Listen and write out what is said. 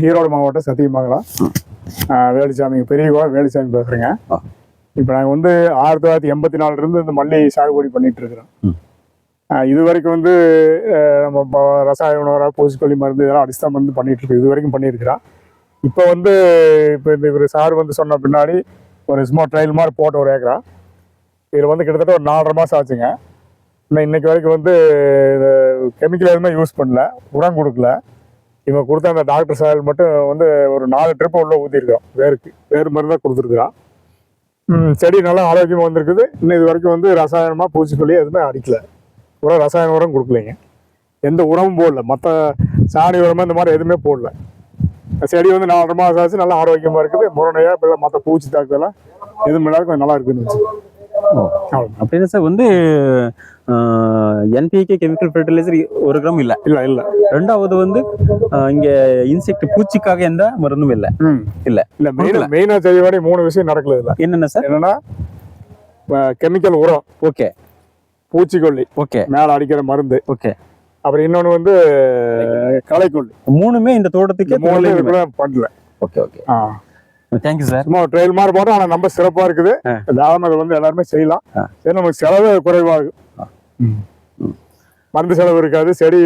ஈரோடு மாவட்டம் சத்தியமங்கலம் வேலுசாமி பெரியகுளம் வேலுசாமி பேசுகிறேங்க. இப்போ நாங்கள் வந்து 1984 இந்த மல்லி சாகுபடி பண்ணிட்டு இருக்கிறோம். இது வரைக்கும் வந்து நம்ம ரசாயன உணவு பூச்சிக்கொல்லி மருந்து இதெல்லாம் அடிச்சு தான் வந்து பண்ணிட்டு இருக்கோம். இது வரைக்கும் பண்ணியிருக்கிறோம். இப்போ வந்து இந்த இவர் சார் வந்து சொன்ன பின்னாடி ஒரு சும்மா ட்ரையல் மாதிரி போட்ட ஒரு ஏக்கரா இதில் வந்து கிட்டத்தட்ட ஒரு 4.5 மாதம் ஆச்சுங்க. இன்னைக்கு வரைக்கும் வந்து கெமிக்கல் எதுவுமே யூஸ் பண்ணல, உரம் கொடுக்கல. இவன் கொடுத்த அந்த டாக்டர் சாயல் மட்டும் வந்து ஒரு 4 ட்ரிப்பு உள்ள ஊற்றிருக்கோம். வேறு மருந்து தான் கொடுத்துருக்குறான். செடி நல்லா ஆரோக்கியமாக வந்திருக்குது. இன்னும் இது வரைக்கும் வந்து ரசாயனமாக பூச்சிக்கொல்லி எதுவுமே அடிக்கல, ரசாயன உரம் கொடுக்கலைங்க. எந்த உரமும் போடல, மற்ற சாணி உரமாக இந்த மாதிரி எதுவுமே போடல. செடி வந்து 4.5 மாதம் ஆச்சு, நல்லா ஆரோக்கியமாக இருக்குது. முரணையாக இப்போ மற்ற பூச்சி தாக்குதெல்லாம் எதுவும் இல்லாத கொஞ்சம் நல்லா இருக்குதுன்னு அப்படின்னா சார் வந்து என்பிகே கெமிக்கல் ஃபெர்டிலைசர் 1 கிராம் இல்லை. ரெண்டாவது வந்து இங்க இன்செக்ட் பூச்சிக்காக எந்த மருந்தும் இல்லை. மெயினா செய்ய வேண்டிய 3 விஷயம் நடக்கல. இல்லை என்னென்ன சார்? என்னன்னா கெமிக்கல் உரம், ஓகே, பூச்சிக்கொல்லி, ஓகே, மேல அடிக்கிற மருந்து, ஓகே, அப்புறம் இன்னொன்று வந்து களைக்கொல்லி. 3மே இந்த தோட்டத்துக்கு பண்ணல. Okay okay, thank you sir. சும்மா ட்ரையல் மாதிரி போட்டோம். ஆனால் ரொம்ப சிறப்பாக இருக்குது. தாராளமாக அதை வந்து எல்லாருமே செய்யலாம். சரி, நமக்கு செலவு குறைவாகும், மருந்து செலவு இருக்காது. செடி